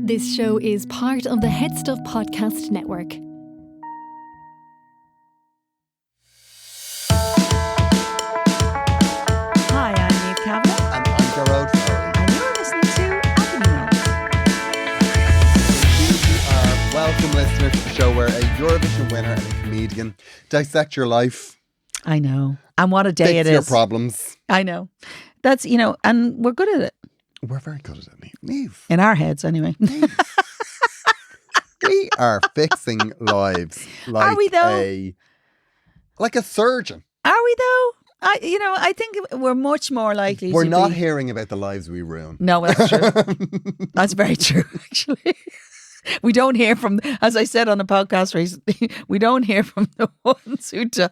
This show is part of the Head Stuff Podcast Network. Hi, I'm Niamh Kavanagh. And I'm Gearóid. And you're listening to Agony Moment. Welcome, listeners, to the show where a Eurovision winner and a comedian dissect your life. I know. And what a day fix it your is. problems. I know. That's, and we're good at it. We're very good at it, Niamh. In our heads, anyway. We are fixing lives like Are we, though? Like a surgeon. Are we, though? I think we're much more likely We're to not be... hearing about the lives we ruin. No, that's true. That's very true, actually. We don't hear from, as I said on a podcast recently, we don't hear from the ones who die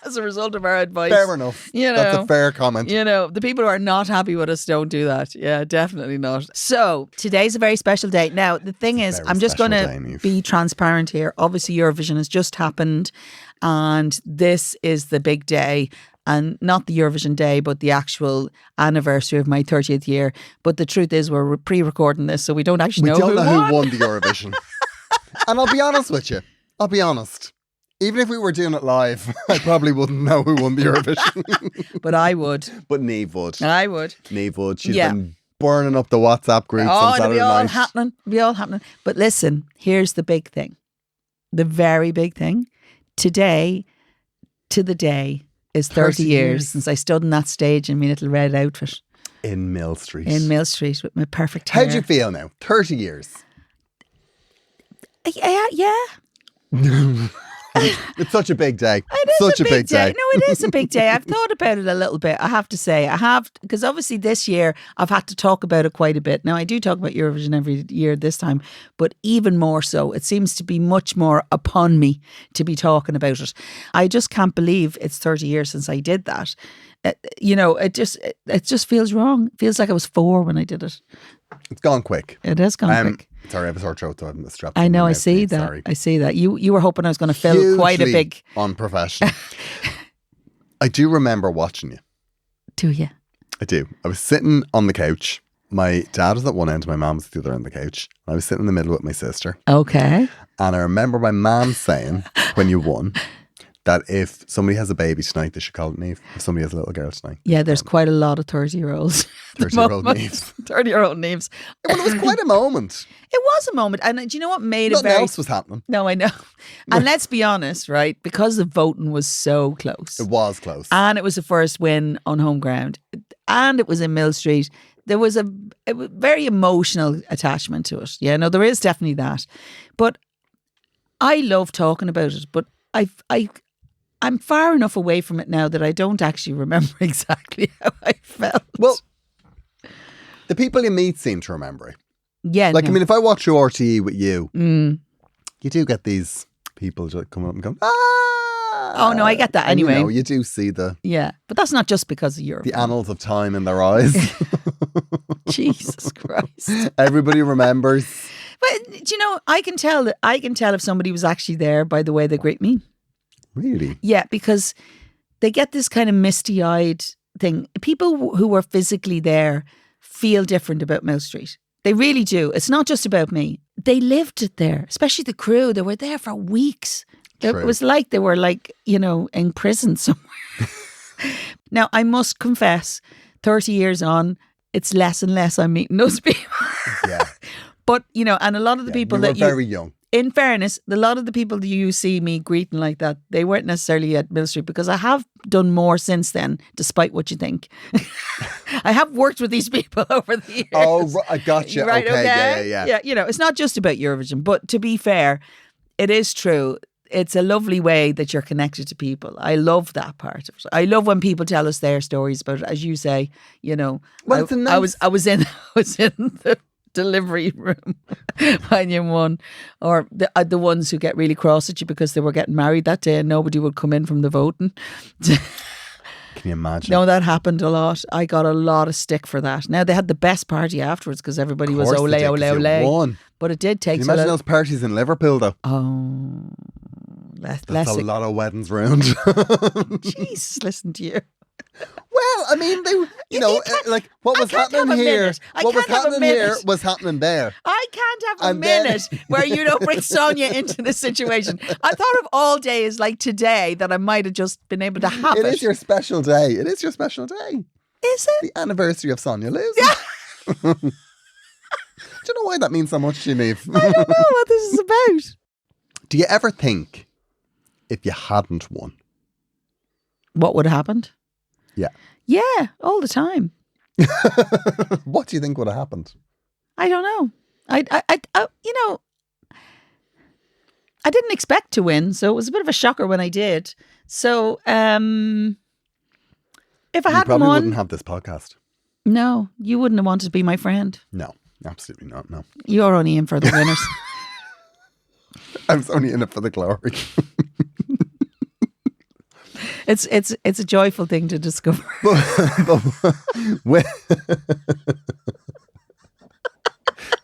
as a result of our advice. Fair enough. That's a fair comment. The people who are not happy with us don't do that. Yeah, definitely not. So today's a very special day. Now, the thing is, I'm just going to be transparent here. Obviously, Eurovision has just happened and this is the big day. And not the Eurovision day, but the actual anniversary of my 30th year. But the truth is, we're pre-recording this, so we don't actually know who won the Eurovision. And I'll be honest with you. I'll be honest. Even if we were doing it live, I probably wouldn't know who won the Eurovision. But I would. But Niamh would. I would. Niamh would. She's been burning up the WhatsApp groups on Saturday night. It'll be all happening. But listen, here's the big thing. The very big thing. Today, to the day, is 30 years since I stood on that stage in my little red outfit. In Millstreet. In Millstreet with my perfect hair. How do you feel now? 30 years. Yeah. It's such a big day. It is such a big day. day. No, it is a big day. I've thought about it a little bit. I have to say, because obviously this year I've had to talk about it quite a bit. Now I do talk about Eurovision every year this time, but even more so, it seems to be much more upon me to be talking about it. I just can't believe it's 30 years since I did that. It just feels wrong. It feels like I was 4 when I did it. It's gone quick. It has gone quick. Sorry, I have a sore throat, so I'm strapped. I know, I see that. Sorry. I see that. You were hoping I was going to fill quite a big... unprofessional. I do remember watching you. Do you? I do. I was sitting on the couch. My dad was at one end, my mum was at the other end of the couch. I was sitting in the middle with my sister. Okay. And I remember my mum saying, when you won, that if somebody has a baby tonight, they should call it Niamh. If somebody has a little girl tonight. Yeah, there's quite a lot of 30-year-olds. 30-year-old Niamhs. 30-year-old Niamhs. Well, it was quite a moment. It was a moment. And do you know what made Nothing it very... else was happening. No, I know. And let's be honest, right? Because the voting was so close. It was close. And it was the first win on home ground. And it was in Millstreet. There was a very emotional attachment to it. Yeah, no, there is definitely that. But I love talking about it. But I'm far enough away from it now that I don't actually remember exactly how I felt. Well, the people you meet seem to remember it. Yeah. I mean, if I watch your RTE with you, you do get these people just coming up and going, Oh, no, I get that and anyway. You do see Yeah, but that's not just because of Europe. the annals of time in their eyes. Jesus Christ. Everybody remembers. But, I can tell if somebody was actually there by the way they greet me. Really? Yeah, because they get this kind of misty-eyed thing. People who were physically there feel different about Millstreet. They really do. It's not just about me. They lived it there, especially the crew. They were there for weeks. It was like they were in prison somewhere. Now, I must confess, 30 years on, it's less and less I'm meeting those people. Yeah. But, and a lot of the people you were very young. In fairness, a lot of the people that you see me greeting like that, they weren't necessarily at Millstreet because I have done more since then, despite what you think. I have worked with these people over the years. Oh, I got you. Right, okay. Yeah. Yeah, it's not just about Eurovision, but to be fair, it is true. It's a lovely way that you're connected to people. I love that part of it. I love when people tell us their stories about it. As you say, Well, I was in the delivery room when you won, or the ones who get really cross at you because they were getting married that day and nobody would come in from the voting. Can you imagine? No, that happened a lot. I got a lot of stick for that. Now they had the best party afterwards because everybody was ole, ole, ole. But it did take. Can you imagine those parties in Liverpool though? Oh, That's a lot of weddings round. Jesus, listen to you. Well, I mean, like what was happening here, what was happening here was happening there. I can't have a minute where you don't bring Sonia into the situation. I thought of all days like today that I might have just been able to have it. It is your special day. It is your special day. Is it? The anniversary of Sonia losing. Do you know why that means so much to you, Niamh? I don't know what this is about. Do you ever think if you hadn't won? What would have happened? Yeah. Yeah, all the time. What do you think would have happened? I don't know. I didn't expect to win, so it was a bit of a shocker when I did. So, if I You hadn't probably won, wouldn't have this podcast. no, you wouldn't have wanted to be my friend. No, absolutely not. No. You're only in for the winners. I was only in it for the glory. It's a joyful thing to discover.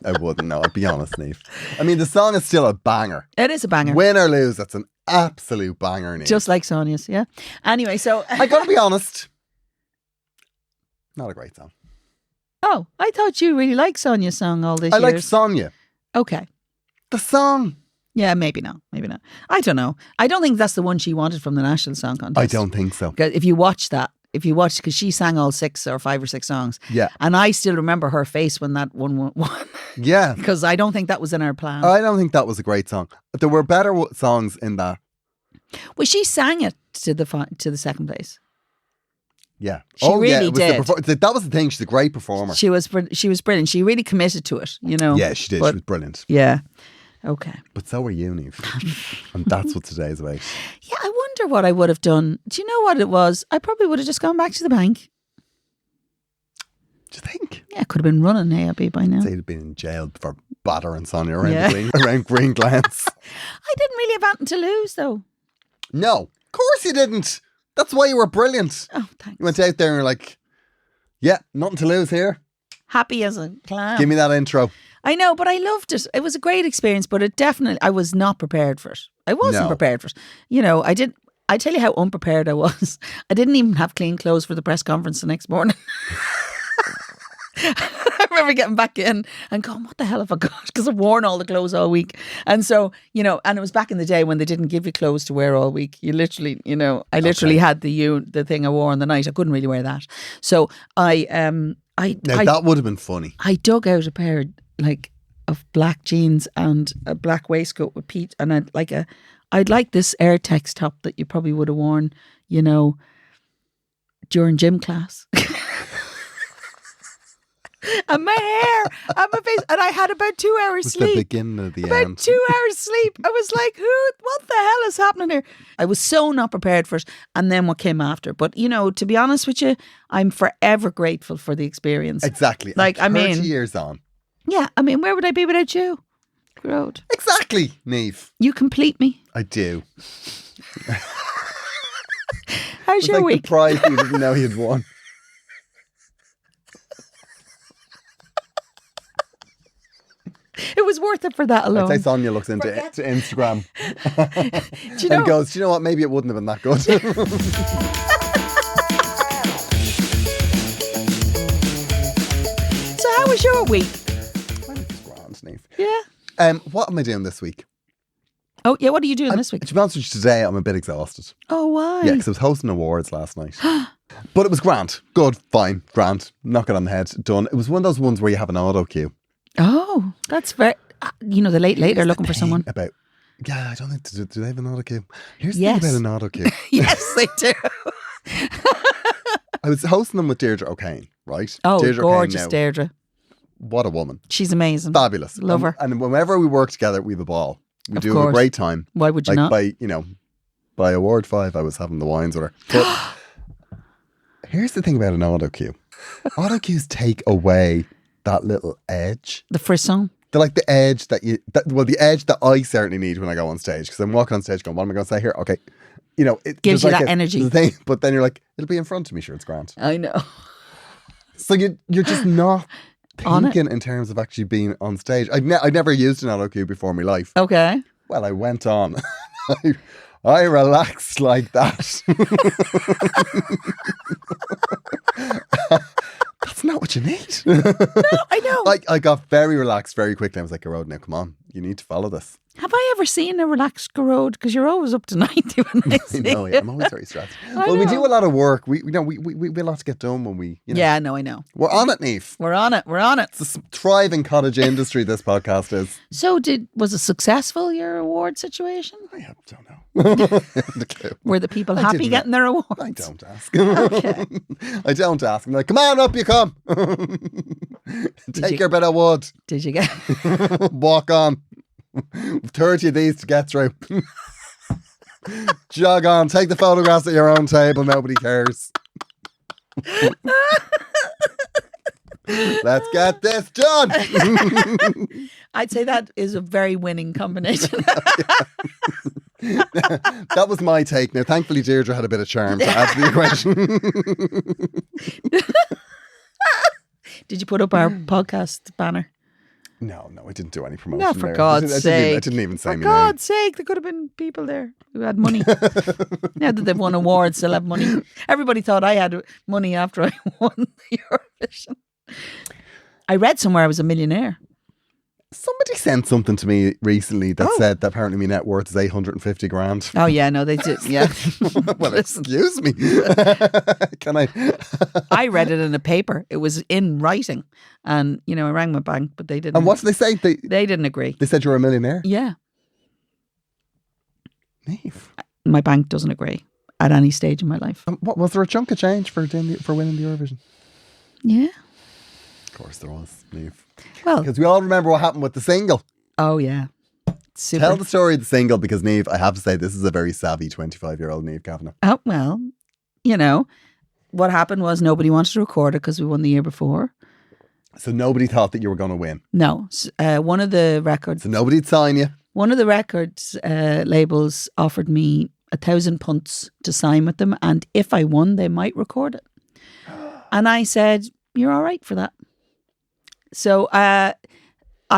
I wouldn't know. I'll be honest, Niamh. I mean, the song is still a banger. It is a banger. Win or lose, that's an absolute banger, Niamh. Just like Sonia's, yeah. Anyway, so I gotta be honest. Not a great song. oh, I thought you really liked Sonia's song all this I years. like Sonia. Okay. The song. Yeah, maybe not. Maybe not. I don't know. I don't think that's the one she wanted from the National Song Contest. I don't think so. 'Cause if you watch, because she sang all 5 or 6 songs. Yeah. And I still remember her face when that one won. Yeah. Because I don't think that was in our plan. I don't think that was a great song. There were better songs in that. Well, she sang it to the second place. Yeah. She really it was did. that was the thing. She's a great performer. She was brilliant. She really committed to it, you know. Yeah, she did. But, she was brilliant. yeah. Okay. But so were you, Niamh. And that's what today's about. Yeah, I wonder what I would have done. Do you know what it was? I probably would have just gone back to the bank. Do you think? Yeah, could have been running AIB by now. Say he'd been in jail for battering Sonia around, Yeah. around Green Glens. I didn't really have anything to lose, though. No, of course you didn't. That's why you were brilliant. Oh, thanks. You went out there and were like, yeah, nothing to lose here. Happy as a clam. Give me that intro. I know, but I loved it. It was a great experience, but I was not prepared for it. I wasn't No. prepared for it. You know, I tell you how unprepared I was. I didn't even have clean clothes for the press conference the next morning. I remember getting back in and going, what the hell have I got? Because I've worn all the clothes all week. And so, you know, and it was back in the day when they didn't give you clothes to wear all week. You literally, you know, I literally had the thing I wore on the night. I couldn't really wear that. So Now, that would have been funny. I dug out a pair of black jeans and a black waistcoat with Pete, and I'd like this Airtex top that you probably would have worn, you know, during gym class. And my hair and my face, and I had about 2 hours It's sleep. the beginning of the About end. 2 hours sleep. I was like, what the hell is happening here? I was so not prepared for it. And then what came after. But, you know, to be honest with you, I'm forever grateful for the experience. Exactly. Like, And I 30 mean- years on. Yeah, I mean, where would I be without you? Gearóid. Exactly, Niamh. You complete me. I do. How's It's your like week? the prize you didn't know you'd won. It was worth it for that I'd alone. say Sonia looks into to Instagram Do you know? and goes, do you know what? Maybe it wouldn't have been that good. So how was your week? It's grand, Niamh. Yeah. What am I doing this week? Oh, yeah. What are you doing this week? To be honest with you, today I'm a bit exhausted. Oh, why? Yeah, because I was hosting awards last night. But it was grand. Good, fine, grand. Knock it on the head, done. It was one of those ones where you have an auto cue. Oh, that's very. You know, the late are looking for someone. Yeah, I don't think, do they have an auto cue? Here's the Yes. thing about an auto cue. Yes, they do. I was hosting them with Deirdre O'Kane, right? Oh, Deirdre gorgeous, O'Kane now, Deirdre. what a woman. She's amazing. Fabulous. Love her. And whenever we work together, we have a ball. We Of do have a course. great time. Why would you Like not? by award 5, I was having the wines with her. But here's the thing about an auto cue. Auto cues take away that little edge. The frisson. They're like the edge the edge that I certainly need when I go on stage. Because I'm walking on stage going, what am I going to say here? Okay. You know, it Gives there's you like that energy. there's a thing, but then you're like, it'll be in front of me, sure, it's grand. I know. So you're just not On it. thinking in terms of actually being on stage. I'd never used an auto cue before in my life. Okay. Well, I went on. I relaxed like that. That's not what you need. No, I know. I got very relaxed very quickly. I was like, Gearóid, now come on. You need to follow this. Have I ever seen a relaxed Gearóid? Because you're always up to 90 when I I see know, you. yeah, I'm always very stressed. I Well, we know. do a lot of work. We have a lot to get done when we, Yeah, no, I know. We're on it, Niamh. We're on it. We're on it. It's a thriving cottage industry, this podcast is. So was it successful, your award situation? I don't know. I haven't a clue. Were the people I happy didn't getting their awards? I don't ask. Okay. I don't ask. I'm like, come on, up you come. Take your bit of wood. Did you get... Walk on. 30 of these to get through. Jog on. Take the photographs at your own table. Nobody cares. Let's get this done. I'd say that is a very winning combination. That was my take. Now, thankfully, Deirdre had a bit of charm to add to the equation. Did you put up our podcast banner? No, I didn't do any promotion. No, for there. God's sake. I didn't even say For my God's sake, there could have been people there who had money. Now that they've won awards, they'll have money. Everybody thought I had money after I won the Eurovision. I read somewhere I was a millionaire. Somebody sent something to me recently that said that apparently my net worth is 850 grand. Oh yeah, no, they did. Yeah. Well, excuse me. Can I? I read it in a paper. It was in writing, and I rang my bank, but they didn't. And what did they say? They didn't agree. They said you were a millionaire. Yeah, Niamh. my bank doesn't agree at any stage in my life. What was there a chunk of change for winning the Eurovision? Yeah. Of course there was, Niamh. Well, Because we all remember what happened with the single. oh yeah. Super. Tell the story of the single, because Niamh, I have to say, this is a very savvy 25-year-old Niamh Kavanagh. Oh, well, what happened was nobody wanted to record it because we won the year before. So nobody thought that you were going to win. No. One of the records, So nobody'd sign you. one of the records labels offered me 1,000 punts to sign with them. And if I won, they might record it. And I said, you're all right for that. So I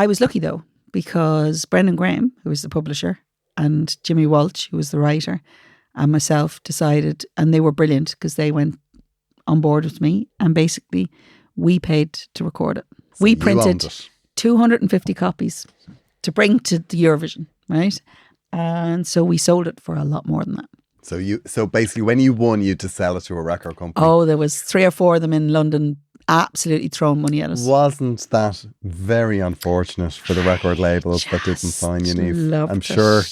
was lucky though, because Brendan Graham, who was the publisher, and Jimmy Walsh, who was the writer, and myself decided, and they were brilliant because they went on board with me, and basically we paid to record it. So We you printed owned it. 250 copies to bring to the Eurovision, right? And so we sold it for a lot more than that. So basically when you won, you had to sell it to a record company. Oh, there was 3 or 4 of them in London absolutely throwing money at us. Wasn't that very unfortunate for the record labels that didn't sign you, Niamh? Loved I'm it. sure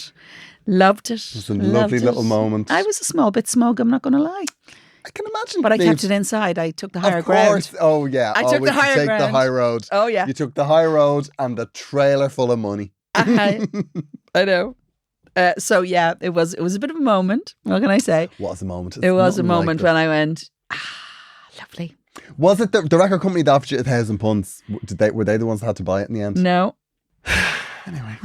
Loved it. it was a lovely little moment. I was a small bit smug, I'm not going to lie. I can imagine. But I Niamh. kept it inside. I took the higher Of course. ground. Oh, yeah. I took the Always higher take the ground. high road. Oh, yeah. You took the high road and the trailer full of money. I know. So, yeah, it was a bit of a moment. What can I say? What was a moment? It was a moment when I went, lovely. Was it the record company that offered you 1,000 punts? Were they the ones that had to buy it in the end? No. Anyway.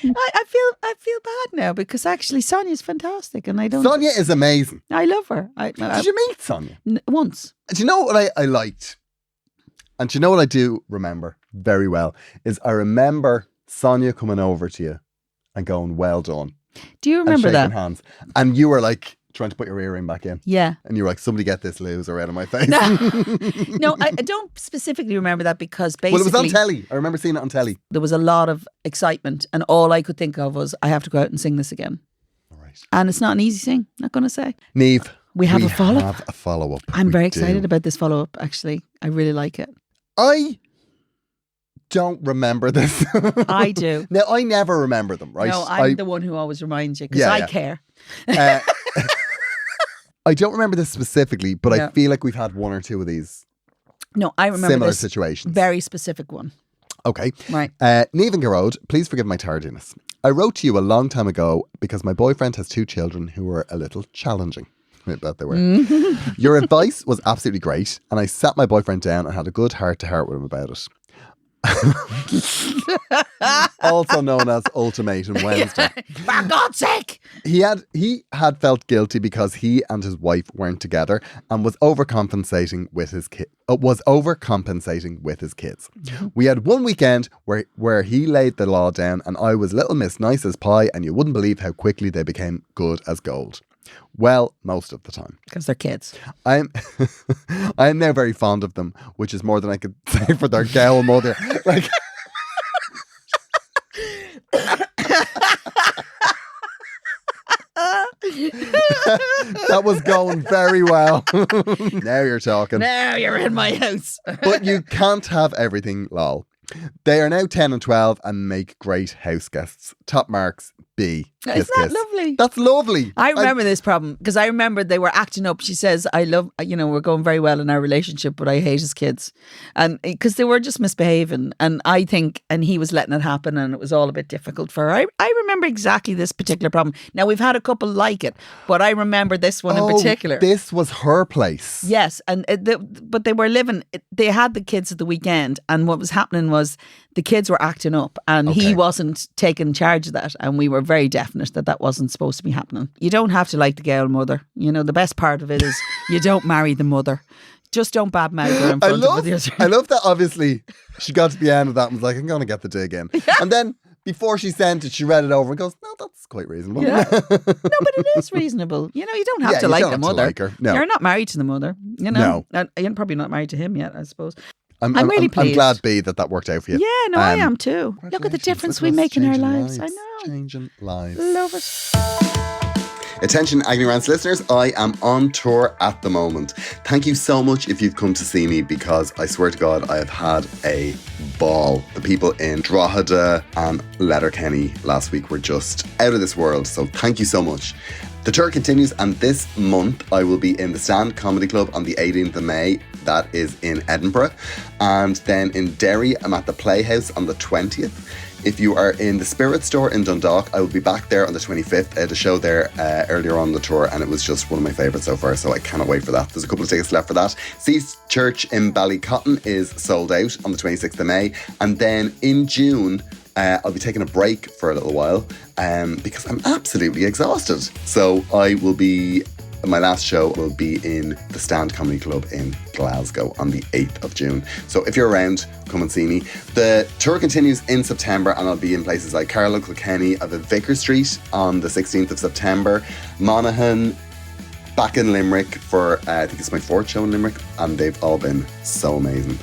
I feel bad now because actually Sonia's fantastic and I don't. Sonia is amazing. I love her. Did you meet Sonia? Once. Do you know what I liked? And do you know what I do remember very well? Is I remember Sonia coming over to you and going, well done. Do you remember and shaking that? hands. And you were like trying to put your earring back in. Yeah. And you were like, somebody get this loser out of my face. No, I don't specifically remember that because basically... Well, it was on telly. I remember seeing it on telly. There was a lot of excitement and all I could think of was, I have to go out and sing this again. All right. And it's not an easy thing, not going to say. Niamh, We have a follow-up. have a follow-up. I'm We very do. excited about this follow-up, actually. I really like it. I don't remember this. I do. Now, I never remember them, right? No, I'm the one who always reminds you because Yeah, I yeah. care. Uh, I don't remember this specifically, but Yeah. I feel like we've had one or two of these No, I remember similar this situations. very specific one. Okay. Right. Niamh and Gearóid, please forgive my tardiness. I wrote to you a long time ago because my boyfriend has 2 children who were a little challenging. I bet they were. Your advice was absolutely great, and I sat my boyfriend down and had a good heart-to-heart with him about it. also known as Ultimatum Wednesday. For God's sake! He had felt guilty because he and his wife weren't together and was overcompensating with his kids. We had one weekend where he laid the law down and I was Little Miss Nice as Pie, and you wouldn't believe how quickly they became good as gold. Well, most of the time. Because they're kids. I am now very fond of them, which is more than I could say for their gal mother. Like, that was going very well. Now you're talking. Now you're in my house. But you can't have everything, lol. They are now 10 and 12 and make great house guests. Top marks, B. Isn't Kiss, that kiss. lovely? That's lovely. I remember this problem because I remember they were acting up. She says, I love, we're going very well in our relationship, but I hate his kids. And because they were just misbehaving. And I think, and he was letting it happen and it was all a bit difficult for her. I remember exactly this particular problem. Now, we've had a couple like it, but I remember this one in particular. This was her place. Yes. And but they were they had the kids at the weekend. And what was happening was the kids were acting up and he wasn't taking charge of that. And we were very definite that wasn't supposed to be happening. You don't have to like the girl mother. The best part of it is you don't marry the mother. Just don't badmouth her in front of the others. I love that obviously she got to the end of that and was like, I'm going to get the dig in. Yeah. And then before she sent it, she read it over and goes, no, that's quite reasonable. Yeah. No, but it is reasonable. You don't have to like the mother. Like her. No. You're not married to the mother. No. And you're probably not married to him yet, I suppose. I'm really pleased. I'm glad, B, that worked out for you. Yeah, no, I am too. Look at the difference we make in our lives. I know. Changing lives. Love it. Attention Agony Rants listeners, I am on tour at the moment. Thank you so much if you've come to see me, because I swear to God I have had a ball. The people in Drogheda and Letterkenny last week were just out of this world, so thank you so much. The tour continues, and this month I will be in the Stand Comedy Club on the 18th of May. That is in Edinburgh. And then in Derry, I'm at the Playhouse on the 20th. If you are in the Spirit Store in Dundalk, I will be back there on the 25th. I had a show there earlier on the tour and it was just one of my favourites so far, so I cannot wait for that. There's a couple of tickets left for that. Seas Church in Ballycotton is sold out on the 26th of May. And then in June, I'll be taking a break for a little while because I'm absolutely exhausted. So my last show will be in the Stand Comedy Club in Glasgow on the 8th of June. So if you're around, come and see me. The tour continues in September and I'll be in places like Carlow, Kilkenny, at the Vicar Street on the 16th of September, Monaghan, back in Limerick for, I think it's my 4th show in Limerick, and they've all been so amazing.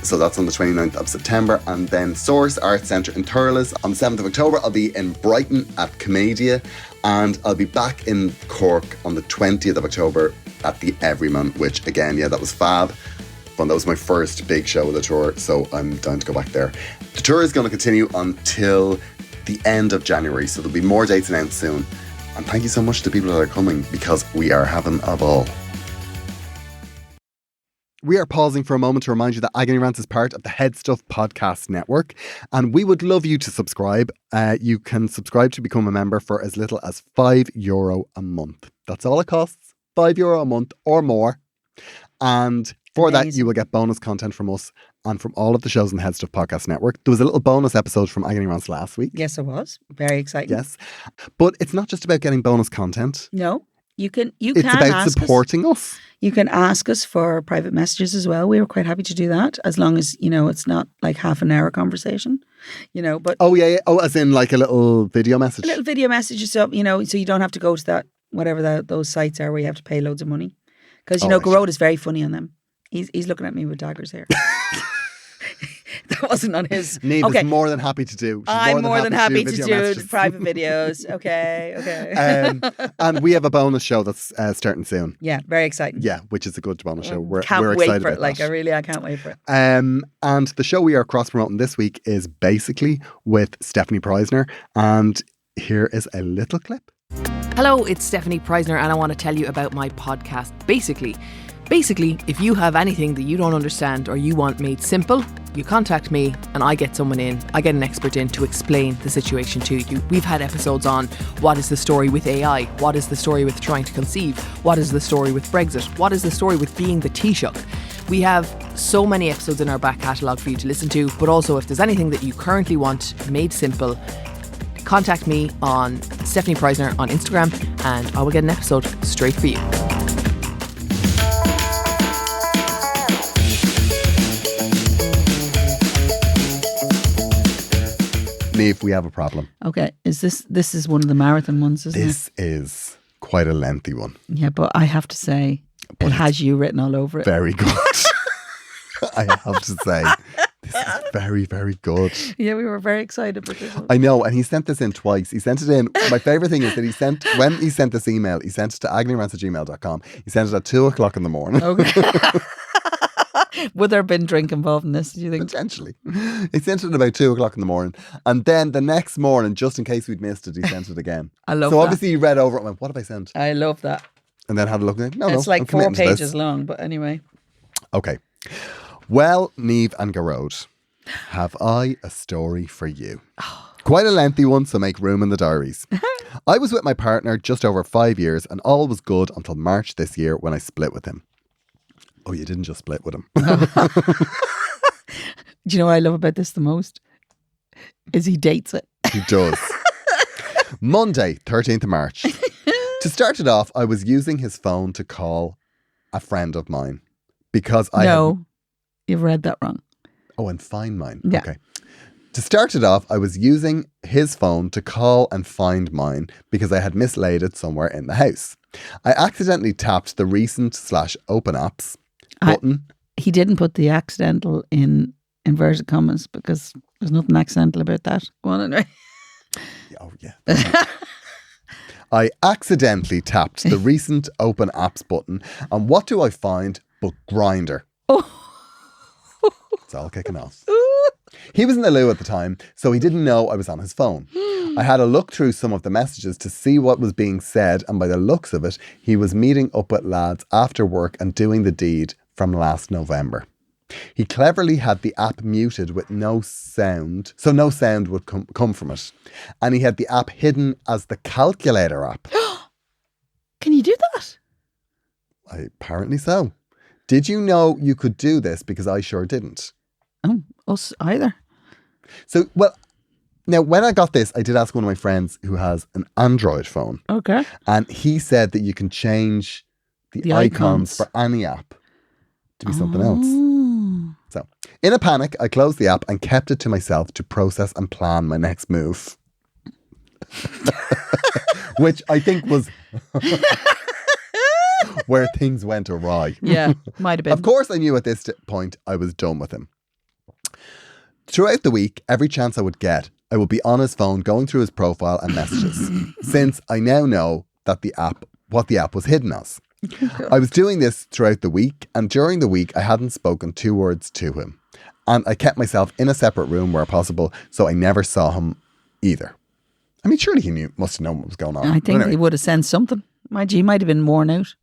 So that's on the 29th of September. And then Source Arts Centre in Thurles on the 7th of October. I'll be in Brighton at Comedia. And I'll be back in Cork on the 20th of October at the Everyman, which again, that was fab. But that was my first big show of the tour, so I'm down to go back there. The tour is going to continue until the end of January, so there'll be more dates announced soon. And thank you so much to people that are coming, because we are having a ball. We are pausing for a moment to remind you that Agony Rants is part of the Head Stuff Podcast Network, and we would love you to subscribe. You can subscribe to become a member for as little as €5 a month. That's all it costs, €5 a month or more. And for that, you will get bonus content from us and from all of the shows in the Head Stuff Podcast Network. There was a little bonus episode from Agony Rants last week. Yes, it was. Very exciting. Yes. But it's not just about getting bonus content. No. It's about supporting us. You can ask us for private messages as well. We were quite happy to do that, as long as, it's not like half an hour conversation, but. Oh, yeah. Oh, as in like a little video message. A little video message, so you don't have to go to that, whatever those sites are where you have to pay loads of money. Because, Gearóid is very funny on them. He's looking at me with daggers here. That wasn't on his. Niamh is more than happy to do. I'm more than happy to do private videos. Okay. And we have a bonus show that's starting soon. Yeah, very exciting. Yeah, which is a good bonus show. We're excited wait for it. About that. I can't wait for it. And the show we are cross-promoting this week is Basically with Stephanie Preisner. And here is a little clip. Hello, it's Stephanie Preisner and I want to tell you about my podcast, Basically. Basically, if you have anything that you don't understand or you want made simple, you contact me and I get an expert in to explain the situation to you. We've had episodes on what is the story with AI, what is the story with trying to conceive, what is the story with Brexit, what is the story with being the Taoiseach. We have so many episodes in our back catalogue for you to listen to, but also if there's anything that you currently want made simple, contact me on Stephanie Preisner on Instagram and I will get an episode straight for you. Niamh, we have a problem. Okay, this is one of the marathon ones, isn't This is quite a lengthy one. it? Yeah, but I have to say, it has you written all over it. Very good. I have to say, this is very, very good. Yeah, we were very excited about this one. I know, and he sent this in twice. He sent it in. My favourite thing is that when he sent this email, he sent it to agonyrants@gmail.com. He sent it at 2:00 in the morning. Okay. Would there have been drink involved in this, do you think? Potentially. He sent it at about 2:00 in the morning. And then the next morning, just in case we'd missed it, he sent it again. I love So that. obviously he read over it and went, what have I sent? I love that. And then had a look and It's like I'm 4 committing to this. pages long, but anyway. Okay. Well, Niamh and Gearóid, have I a story for you? Quite a lengthy one, so make room in the diaries. I was with my partner just over 5 years and all was good until March this year when I split with him. Oh, you didn't just split with him. Do you know what I love about this the most? Is he dates it. He does. Monday, 13th of March. To start it off, I was using his phone to call a friend of mine because I No, you've read that wrong. Oh, and find mine. Yeah. Okay. To start it off, I was using his phone to call and find mine because I had mislaid it somewhere in the house. I accidentally tapped the recent/open apps button. He didn't put the accidental in inverted commas because there's nothing accidental about that. Go on anyway. Oh, yeah. I accidentally tapped the recent open apps button. And what do I find but Grindr? Oh. It's all kicking off. He was in the loo at the time, so he didn't know I was on his phone. I had a look through some of the messages to see what was being said, and by the looks of it, he was meeting up with lads after work and doing the deed from last November. He cleverly had the app muted with no sound, so no sound would come from it. And he had the app hidden as the calculator app. Can you do that? Apparently so. Did you know you could do this? Because I sure didn't. Oh, us either. So, well, now when I got this, I did ask one of my friends who has an Android phone. Okay. And he said that you can change the icons for any app to be something else. So, in a panic, I closed the app and kept it to myself to process and plan my next move. Which I think was where things went awry. Yeah, might have been. Of course, I knew at this point I was done with him. Throughout the week, every chance I would get, I would be on his phone going through his profile and messages, since I now know that what the app was hidden as. I was doing this throughout the week, and during the week I hadn't spoken 2 words to him. And I kept myself in a separate room where possible, so I never saw him either. I mean, surely he must have known what was going on. I think Anyway. he would have sent something. He might have been worn out.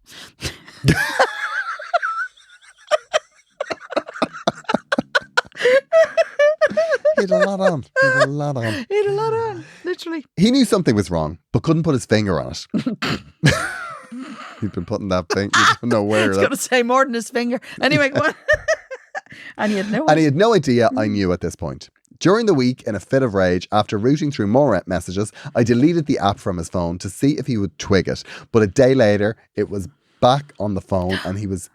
He had a lot on. He had a lot on, literally. He knew something was wrong, but couldn't put his finger on it. He'd been putting that thing, you don't know where. I was going to say more than his finger. Anyway, go on. And he had no And he had no idea I knew at this point. During the week, in a fit of rage, after rooting through more messages, I deleted the app from his phone to see if he would twig it. But a day later, it was back on the phone and he was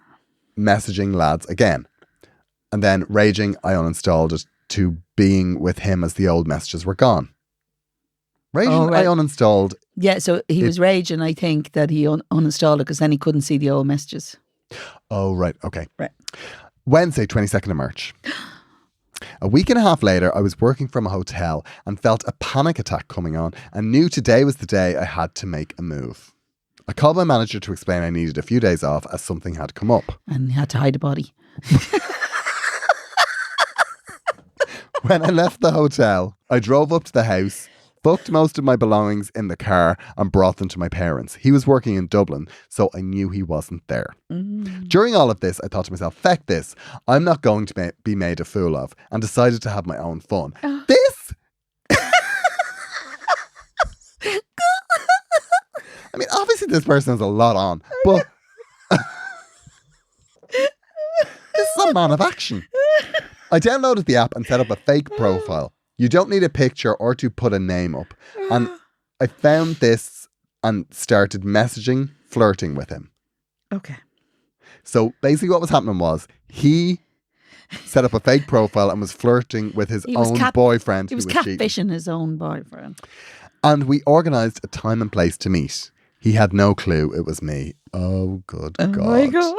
messaging lads again. And then, raging, I uninstalled it to being with him as the old messages were gone. Raging, Oh, right. I uninstalled. Yeah, so he was raging, I think, that he uninstalled it because then he couldn't see the old messages. Oh, right. Okay. Right. Wednesday, 22nd of March. A week and a half later, I was working from a hotel and felt a panic attack coming on and knew today was the day I had to make a move. I called my manager to explain I needed a few days off as something had come up. And he had to hide a body. When I left the hotel, I drove up to the house, booked most of my belongings in the car and brought them to my parents. He was working in Dublin, so I knew he wasn't there. During all of this, I thought to myself, feck this, I'm not going to be made a fool of, and decided to have my own fun. This? I mean, obviously this person has a lot on, but this a man of action. I downloaded the app and set up a fake profile. You don't need a picture or to put a name up. And I found this and started messaging, flirting with him. Okay. So basically what was happening was he set up a fake profile and was flirting with his own boyfriend. He was cheating. catfishing his own boyfriend. And we organised a time and place to meet. He had no clue it was me. Oh, good God. My God.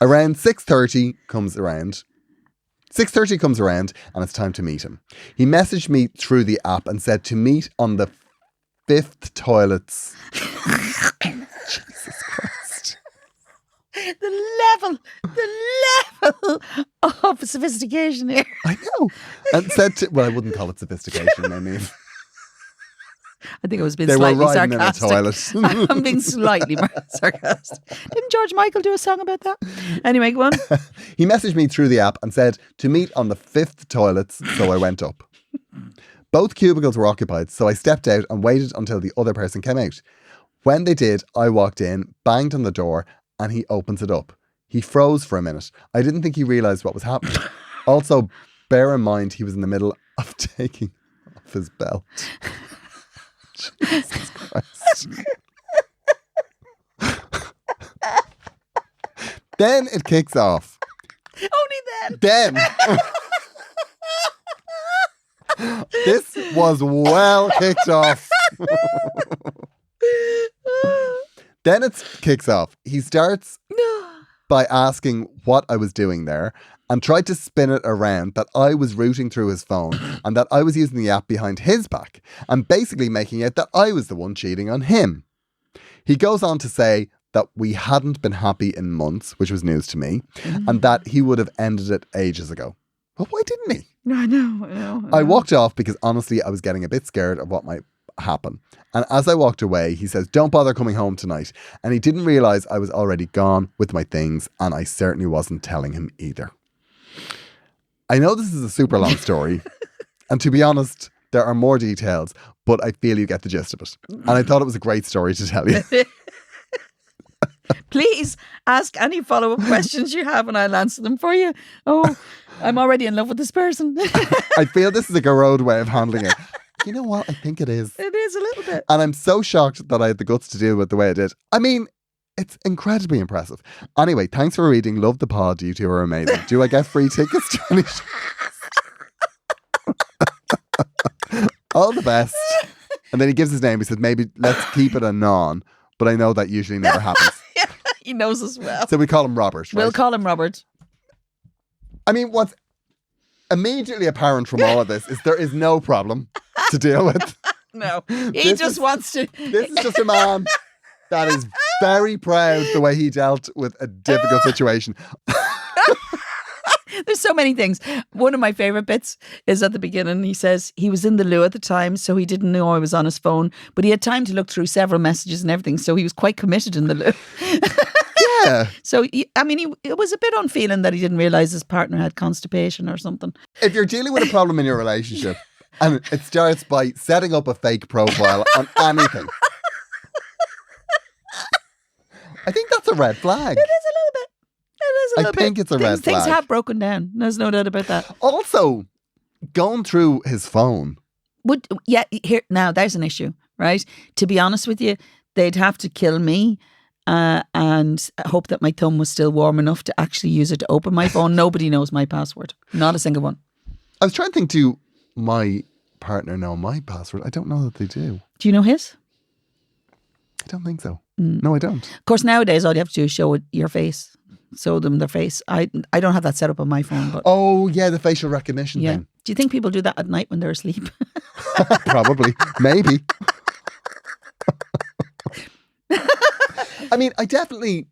Around 6:30 comes around. 6:30 comes around and it's time to meet him. He messaged me through the app and said to meet on the 5th toilets. Jesus Christ. The level of sophistication here. I know. And said to, well, I wouldn't call it sophistication, I mean. I think I was being They slightly were riding sarcastic. in a toilet. I'm being slightly sarcastic. Didn't George Michael do a song about that? Anyway, go on. He messaged me through the app and said to meet on the 5th toilets, so I went up. Both cubicles were occupied, so I stepped out and waited until the other person came out. When they did, I walked in, banged on the door, and he opens it up. He froze for a minute. I didn't think he realised what was happening. Also, bear in mind, he was in the middle of taking off his belt. Jesus Christ. Then it kicks off. Only then. This was well kicked off. Then it kicks off. He starts by asking what I was doing there and tried to spin it around that I was rooting through his phone and that I was using the app behind his back and basically making out that I was the one cheating on him. He goes on to say that we hadn't been happy in months, which was news to me, and that he would have ended it ages ago. But why didn't he? I know. I walked off because honestly I was getting a bit scared of what might happen. And as I walked away, he says, "Don't bother coming home tonight." And he didn't realise I was already gone with my things, and I certainly wasn't telling him either. I know this is a super long story, and to be honest, there are more details, but I feel you get the gist of it. And I thought it was a great story to tell you. Please ask any follow-up questions you have and I'll answer them for you. Oh, I'm already in love with this person. I feel this is a Gearóid way of handling it. You know what? I think it is. It is a little bit. And I'm so shocked that I had the guts to deal with the way I did. I mean, it's incredibly impressive. Anyway, thanks for reading. Love the pod. You two are amazing. Do I get free tickets to any shows? All the best. And then he gives his name. He said, maybe let's keep it a non. But I know that usually never happens. He knows us well. So we call him Robert, right? We'll call him Robert. I mean, what's immediately apparent from all of this is there is no problem to deal with. No. He just wants to. This is just a man that is very proud the way he dealt with a difficult situation. There's so many things. One of my favourite bits is at the beginning. He says he was in the loo at the time, so he didn't know I was on his phone, but he had time to look through several messages and everything, so he was quite committed in the loo. Yeah. So, it was a bit unfeeling that he didn't realise his partner had constipation or something. If you're dealing with a problem in your relationship and it starts by setting up a fake profile on anything, I think that's a red flag. It is a little bit. I think it's a red flag. Things have broken down. There's no doubt about that. Also, going through his phone. Now there's an issue, right? To be honest with you, they'd have to kill me and hope that my thumb was still warm enough to actually use it to open my phone. Nobody knows my password. Not a single one. I was trying to think, do my partner know my password? I don't know that they do. Do you know his? I don't think so. No, I don't. Of course, nowadays all you have to do is show your face. Show them their face. I don't have that set up on my phone. But oh, yeah, the facial recognition thing. Do you think people do that at night when they're asleep? Probably. Maybe. I mean, I definitely...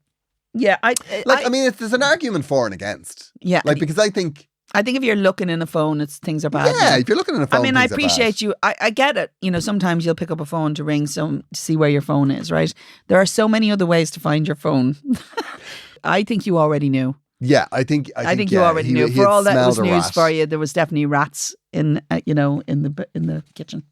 Yeah. there's an argument for and against. Yeah. Because I think if you're looking in a phone, things are bad. Yeah, if you're looking in a phone, I appreciate you. I get it. Sometimes you'll pick up a phone to ring to see where your phone is, right? There are so many other ways to find your phone. I think you already knew. Yeah, I think you already knew. For all that was news for you, there was definitely rats in the kitchen.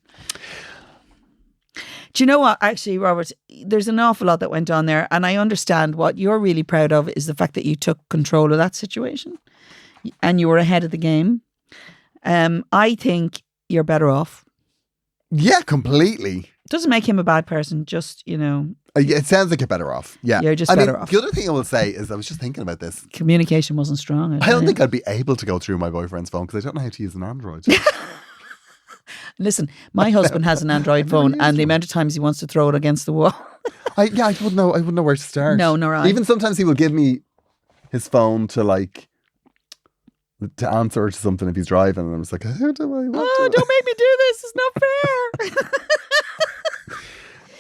Do you know what? Actually, Robert, there's an awful lot that went on there. And I understand what you're really proud of is the fact that you took control of that situation and you were ahead of the game. I think you're better off. Yeah, completely. Doesn't make him a bad person, just, It sounds like you're better off. Yeah. You're just better off. The other thing I will say is I was just thinking about this. Communication wasn't strong. I don't think I'd be able to go through my boyfriend's phone because I don't know how to use an Android. Listen, my husband has an Android phone and the amount of times he wants to throw it against the wall. I wouldn't know where to start. No, nor I. Even sometimes he will give me his phone to answer to something if he's driving, and I'm just like, how do I? Don't make me do this. It's not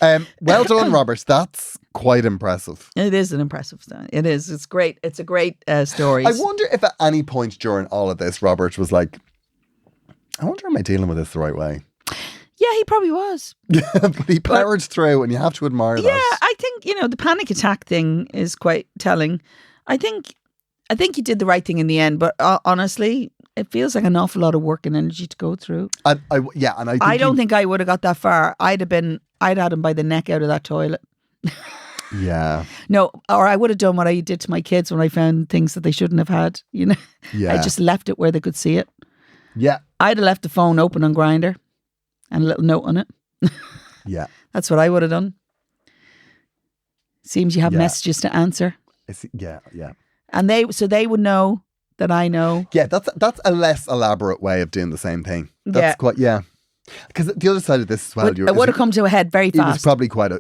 fair. Well done, Robert. That's quite impressive. It is an impressive story. It is. It's great. It's a great story. I wonder if at any point during all of this, Robert was like, I wonder, am I dealing with this the right way? Yeah, he probably was. But he powered through, and you have to admire that. Yeah, I think, the panic attack thing is quite telling. I think he did the right thing in the end, but honestly, it feels like an awful lot of work and energy to go through. And I don't think I would have got that far. I'd had him by the neck out of that toilet. Yeah. No, or I would have done what I did to my kids when I found things that they shouldn't have had. Yeah. I just left it where they could see it. Yeah. I'd have left the phone open on Grindr and a little note on it. Yeah. That's what I would have done. Seems you have messages to answer. Yeah. And they would know that I know. Yeah, that's a less elaborate way of doing the same thing. That's quite, because the other side of this as well, it would have come to a head very fast. It was probably quite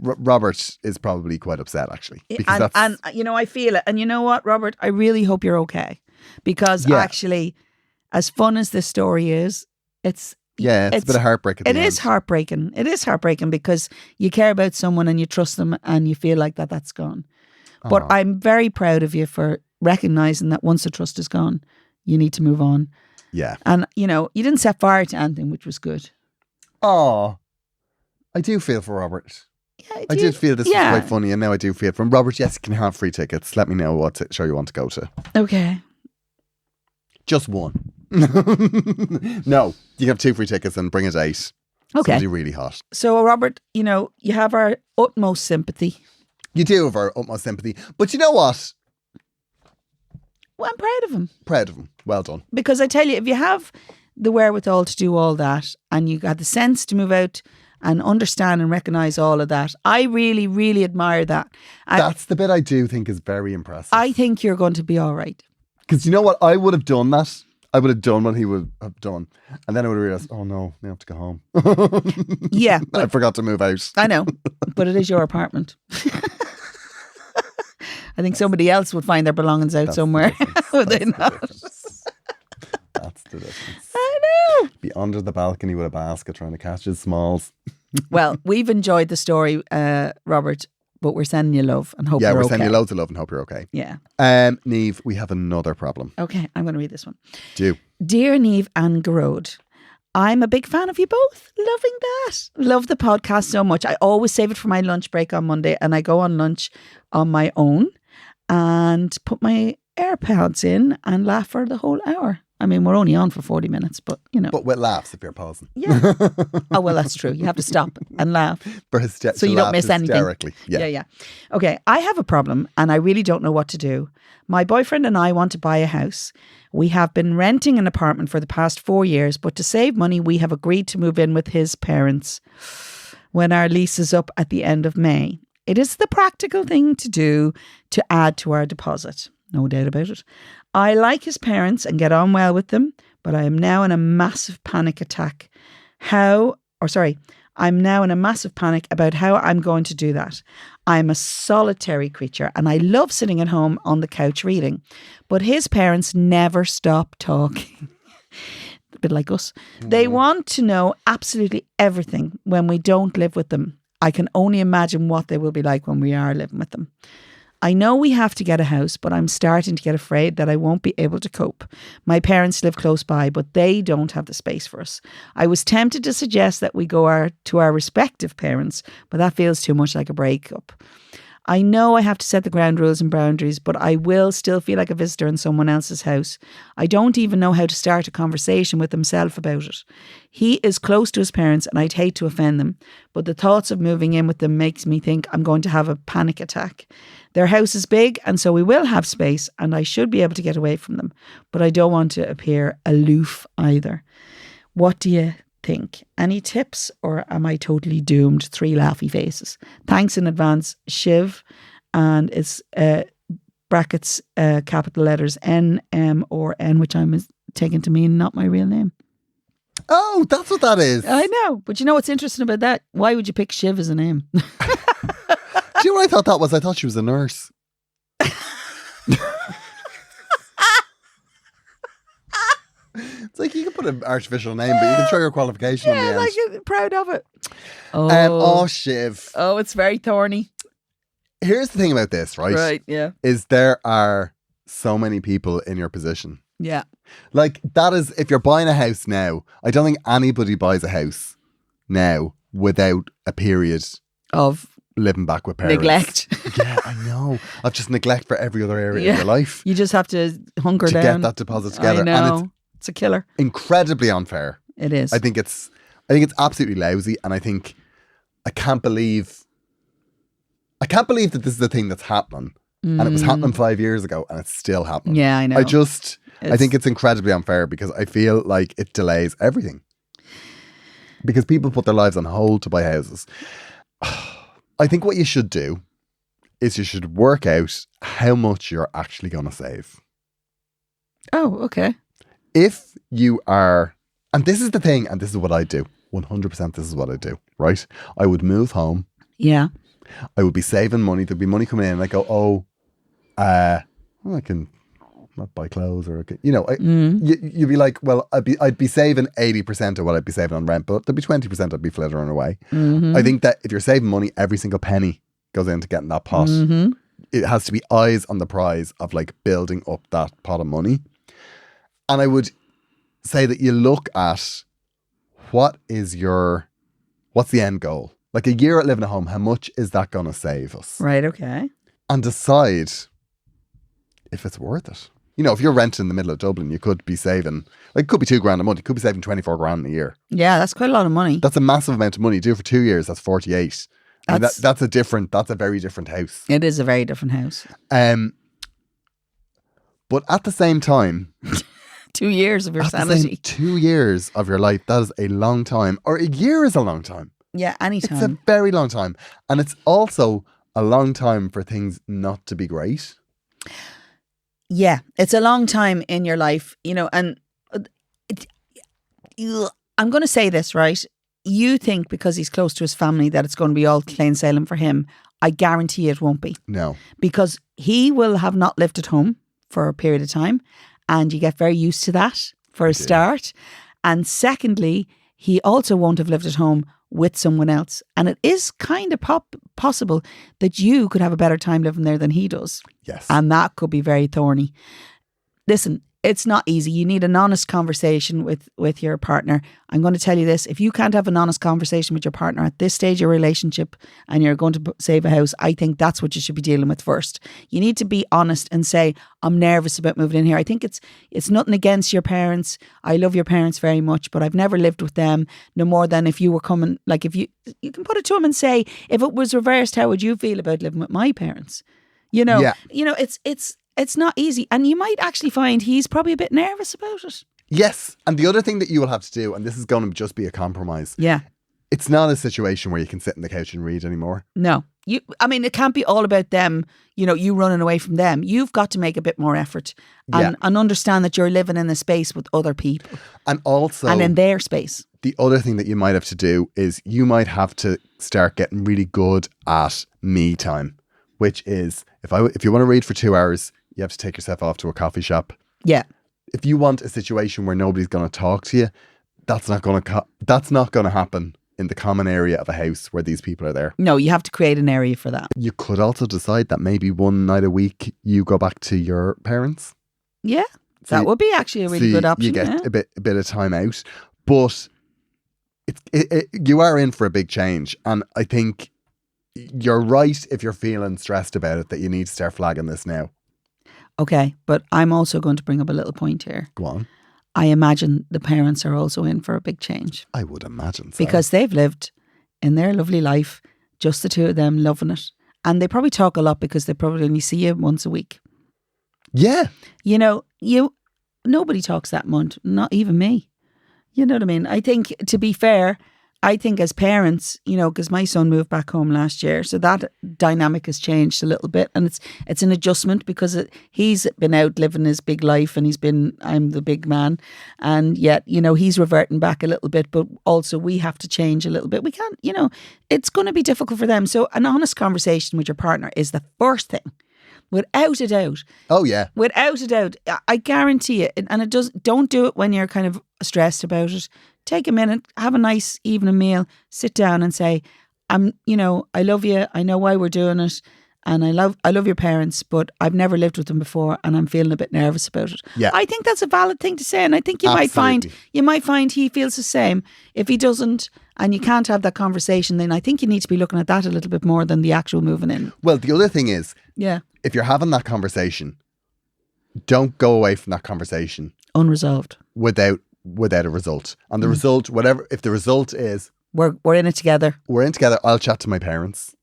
Robert is probably quite upset actually, because and I feel it. And you know what, Robert, I really hope you're okay, because actually, as fun as this story is, it's a bit of heartbreak. It is heartbreaking. It is heartbreaking because you care about someone and you trust them and you feel like that's gone. But I'm very proud of you for recognising that once the trust is gone, you need to move on. Yeah. And, you didn't set fire to anything, which was good. Oh, I do feel for Robert. Yeah, I did feel this was quite funny, and now I do feel from Robert. Yes, you can have free tickets. Let me know what show you want to go to. Okay. Just one. No, you have 2 free tickets and bring a date. Okay. Somebody really hot. So, Robert, you have our utmost sympathy. You do have our utmost sympathy. But you know what? Well, I'm proud of him. Proud of him. Well done. Because I tell you, if you have the wherewithal to do all that and you got the sense to move out and understand and recognise all of that, I really, really admire that. And that's the bit I do think is very impressive. I think you're going to be all right. Because you know what? I would have done that. I would have done what he would have done. And then I would have realised, oh no, I have to go home. Yeah. I forgot to move out. I know, but it is your apartment. I think somebody else would find their belongings out somewhere. Would they not? That's the difference. I know. Be under the balcony with a basket trying to catch his smalls. Well, we've enjoyed the story, Robert, but we're sending you love and hope you're okay. Yeah, we're sending you loads of love and hope you're okay. Yeah. Niamh, we have another problem. Okay, I'm going to read this one. Do. Dear Niamh and Gearóid, I'm a big fan of you both. Loving that. Love the podcast so much. I always save it for my lunch break on Monday and I go on lunch on my own and put my AirPods in and laugh for the whole hour. I mean, we're only on for 40 minutes, but But with laughs if you're pausing. Yeah. Oh, well, that's true. You have to stop and laugh. So you don't miss anything. Yeah. Okay, I have a problem and I really don't know what to do. My boyfriend and I want to buy a house. We have been renting an apartment for the past 4 years, but to save money, we have agreed to move in with his parents when our lease is up at the end of May. It is the practical thing to do to add to our deposit. No doubt about it. I like his parents and get on well with them, but I am now in a massive panic attack. I'm now in a massive panic about how I'm going to do that. I'm a solitary creature and I love sitting at home on the couch reading, but his parents never stop talking. A bit like us. They want to know absolutely everything when we don't live with them. I can only imagine what they will be like when we are living with them. I know we have to get a house, but I'm starting to get afraid that I won't be able to cope. My parents live close by, but they don't have the space for us. I was tempted to suggest that we go to our respective parents, but that feels too much like a breakup. I know I have to set the ground rules and boundaries, but I will still feel like a visitor in someone else's house. I don't even know how to start a conversation with himself about it. He is close to his parents and I'd hate to offend them, but the thoughts of moving in with them makes me think I'm going to have a panic attack. Their house is big and so we will have space and I should be able to get away from them, but I don't want to appear aloof either. What do you think? Any tips or am I totally doomed? 3 laughy faces. Thanks in advance, Shiv. And it's brackets, capital letters N, M or N, which I'm taking to mean not my real name. Oh, that's what that is. I know. But you know what's interesting about that? Why would you pick Shiv as a name? Do you know what I thought that was? I thought she was a nurse. It's like you can put an artificial name, but you can throw your qualification on the end. Like proud of it. Shiv. Oh, it's very thorny. Here's the thing about this, right? Right, yeah. Is there are so many people in your position. Yeah. Like, that is, if you're buying a house now, I don't think anybody buys a house now without a period Of living back with parents. neglect. Yeah, I know. Of just neglect for every other area of your life. You just have to hunker to down. get that deposit together. I know. And it's a killer. incredibly unfair. It is. I think it's absolutely lousy, and I can't believe that this is the thing that's happening. And it was happening 5 years ago and it's still happening. Yeah, I know. I think it's incredibly unfair because I feel like it delays everything. Because people put their lives on hold to buy houses. I think what you should do is you should work out how much you're actually going to save. Oh, okay. If you are, and this is the thing, and this is what I do, 100% this is what I do, right? I would move home. Yeah. I would be saving money. There'd be money coming in and I go, I can not buy clothes or, you'd be like, well, I'd be saving 80% of what I'd be saving on rent, but there'd be 20% I'd be flittering away. Mm-hmm. I think that if you're saving money, every single penny goes into getting that pot. Mm-hmm. It has to be eyes on the prize of like building up that pot of money. And I would say that you look at what's the end goal? Like a year at living at home, how much is that going to save us? Right, okay. And decide if it's worth it. You know, if you're renting in the middle of Dublin, you could be saving, like it could be $2,000 a month. You could be saving 24 grand a year. Yeah, that's quite a lot of money. That's a massive amount of money. Do it for 2 years, that's 48. That's a very different house. It is a very different house. But at the same time, 2 years of your sanity. 2 years of your life, that is a long time. Or a year is a long time. Yeah, anytime. It's a very long time. And it's also a long time for things not to be great. Yeah, it's a long time in your life, and I'm going to say this, right? You think because he's close to his family that it's going to be all plain sailing for him. I guarantee it won't be. No. Because he will have not lived at home for a period of time and you get very used to that for a start. And secondly, he also won't have lived at home with someone else. And it is kind of possible that you could have a better time living there than he does. Yes. And that could be very thorny. Listen, it's not easy. You need an honest conversation with your partner. I'm going to tell you this. If you can't have an honest conversation with your partner at this stage of your relationship and you're going to save a house, I think that's what you should be dealing with first. You need to be honest and say, I'm nervous about moving in here. I think it's nothing against your parents. I love your parents very much, but I've never lived with them no more than if you were coming, like if you can put it to him and say, if it was reversed, how would you feel about living with my parents? It's not easy. And you might actually find he's probably a bit nervous about it. Yes. And the other thing that you will have to do, and this is going to just be a compromise. Yeah. It's not a situation where you can sit on the couch and read anymore. No. It can't be all about them, you running away from them. You've got to make a bit more effort and understand that you're living in a space with other people. And also... And in their space. The other thing that you might have to do is you might have to start getting really good at me time, which is if you want to read for 2 hours... You have to take yourself off to a coffee shop. Yeah. If you want a situation where nobody's going to talk to you, that's not going to happen in the common area of a house where these people are there. No, you have to create an area for that. You could also decide that maybe one night a week you go back to your parents. Yeah, that would be actually a really good option. You get a bit of time out, but you are in for a big change, and I think you're right if you're feeling stressed about it that you need to start flagging this now. Okay, but I'm also going to bring up a little point here. Go on. I imagine the parents are also in for a big change. I would imagine so. Because they've lived in their lovely life, just the two of them loving it. And they probably talk a lot because they probably only see you once a week. Yeah. You know, nobody talks that much, not even me. You know what I mean? I think, to be fair, I think as parents, you know, because my son moved back home last year, so that dynamic has changed a little bit, and it's an adjustment because he's been out living his big life, and I'm the big man, and yet, you know, he's reverting back a little bit, but also we have to change a little bit. We can't, you know, it's going to be difficult for them. So an honest conversation with your partner is the first thing. Without a doubt. Oh, yeah. Without a doubt. I guarantee it. And don't do it when you're kind of stressed about it. Take a minute, have a nice evening meal, sit down and say, I love you. I know why we're doing it. And I love your parents, but I've never lived with them before and I'm feeling a bit nervous about it. Yeah. I think that's a valid thing to say. And I think you might find he feels the same. If he doesn't, and you can't have that conversation, then I think you need to be looking at that a little bit more than the actual moving in. Well, the other thing is, yeah, if you're having that conversation, don't go away from that conversation unresolved without a result. And the result, whatever, if the result is we're in it together. I'll chat to my parents.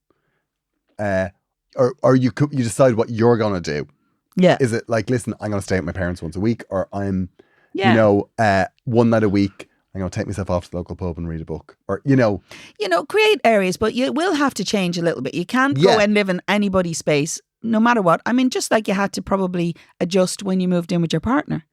Or you decide what you're gonna do. Yeah. Is it like, listen, I'm gonna stay with my parents once a week, or one night a week, I'm going to take myself off to the local pub and read a book. Or, create areas, but you will have to change a little bit. You can't go and live in anybody's space, no matter what. I mean, just like you had to probably adjust when you moved in with your partner.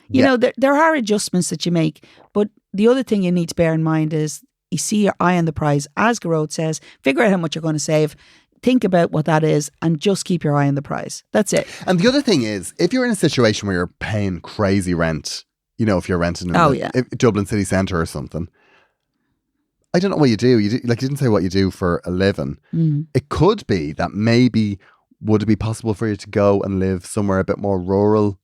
You know, there are adjustments that you make. But the other thing you need to bear in mind is you see your eye on the prize. As Gearóid says, figure out how much you're going to save. Think about what that is and just keep your eye on the prize. That's it. And the other thing is, if you're in a situation where you're paying crazy rent, you know, if you're renting in Dublin city centre or something, I don't know what you do. You didn't say what you do for a living. It could be that maybe would it be possible for you to go and live somewhere a bit more rural,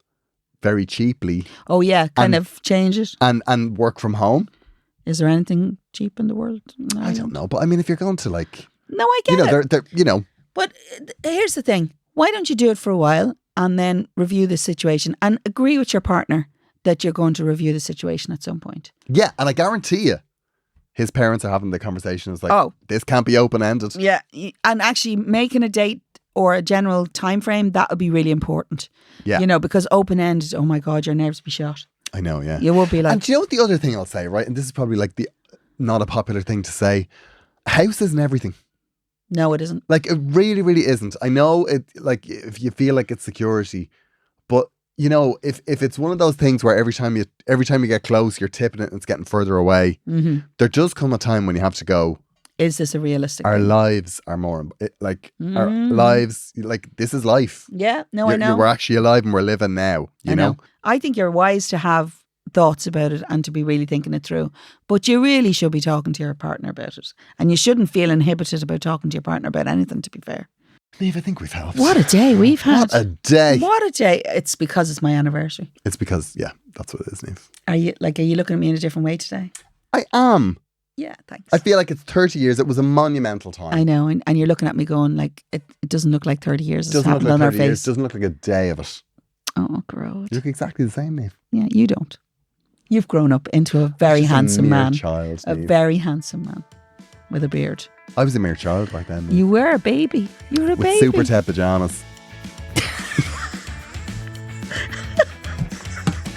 very cheaply? Oh yeah, kind of change it and work from home. Is there anything cheap in the world? No, I don't know, but I mean, if you're going to no, I get it. They're. But here's the thing: why don't you do it for a while and then review the situation and agree with your partner that you're going to review the situation at some point? Yeah, and I guarantee you, his parents are having the conversation. It's like, this can't be open-ended. Yeah, and actually making a date or a general time frame, that would be really important. Yeah. You know, because open-ended, oh my God, your nerves be shot. I know, yeah. You will be like... And do you know what the other thing I'll say, right? And this is probably like the not a popular thing to say. House isn't everything. No, it isn't. Like, it really, really isn't. I know it, like, if you feel like it's security, but you know, if it's one of those things where every time you get close, you're tipping it and it's getting further away, there does come a time when you have to go, is this a realistic Our thing? lives are more, our lives, like, this is life. Yeah, no, I know. We're actually alive and we're living now, you know? I think you're wise to have thoughts about it and to be really thinking it through. But you really should be talking to your partner about it. And you shouldn't feel inhibited about talking to your partner about anything, to be fair. Niamh, I think we've helped. What a day we've had. What a day. What a day. It's because it's my anniversary. It's because, that's what it is, Niamh. Are you looking at me in a different way today? I am. Yeah, thanks. I feel like it's 30 years. It was a monumental time. I know. And you're looking at me going like, it doesn't look like 30 years. It doesn't look like 30 years. It doesn't look like a day of it. Oh, Gearóid. You look exactly the same, Niamh. Yeah, you don't. You've grown up into a very handsome man. Child, a very handsome man with a beard. I was a mere child back then. You were a baby. You were a baby. With super tight pajamas.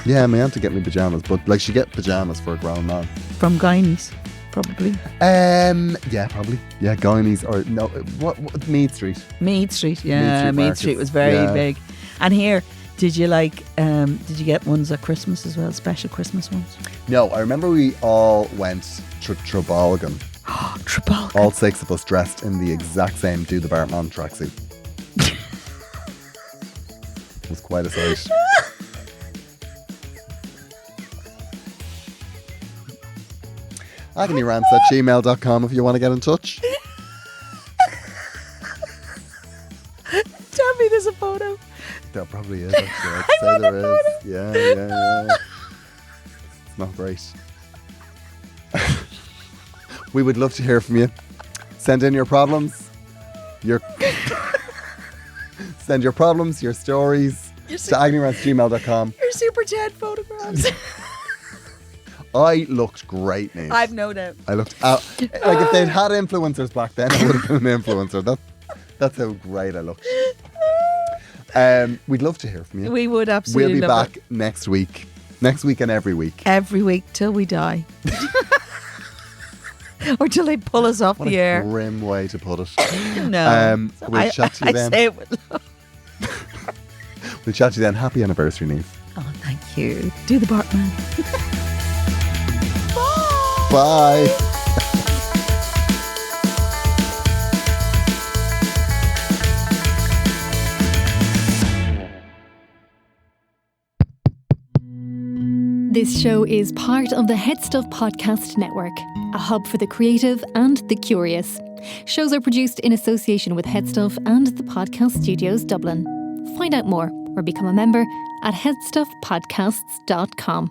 Yeah, my aunt to get me pajamas, but like she get pajamas for a grown man. From Guineas, probably. Yeah, probably. Yeah, Guineas or no, what Millstreet. Millstreet, yeah. Millstreet was very big. And here, did you get ones at Christmas as well, special Christmas ones? No, I remember we all went to Trabolgan. Trabolgan. All 6 of us dressed in the exact same Do the Bartman tracksuit. It was quite a sight. agonyrants@gmail.com if you want to get in touch. Tell me there's a photo. There probably is, actually. I'd say there is. Yeah. It's not great. We would love to hear from you. Send in your problems. Send your problems, your stories to agneyrants@gmail.com. Your Super 10 photographs. I looked great, Niamh. I've no doubt. I looked out. Like if they'd had influencers back then, I would have been an influencer. That's how great I looked. We'd love to hear from you. We would absolutely We'll be love back next week. Next week and every week. Every week till we die. Or till they pull us off What the a air. grim way to put it. No. We'll chat to you then. I say it with love. We'll chat to you then. Happy anniversary, Niamh. Oh, thank you. Do the Bartman. Bye. This show is part of the Head Stuff Podcast Network, a hub for the creative and the curious. Shows are produced in association with Head Stuff and the Podcast Studios Dublin. Find out more or become a member at headstuffpodcasts.com.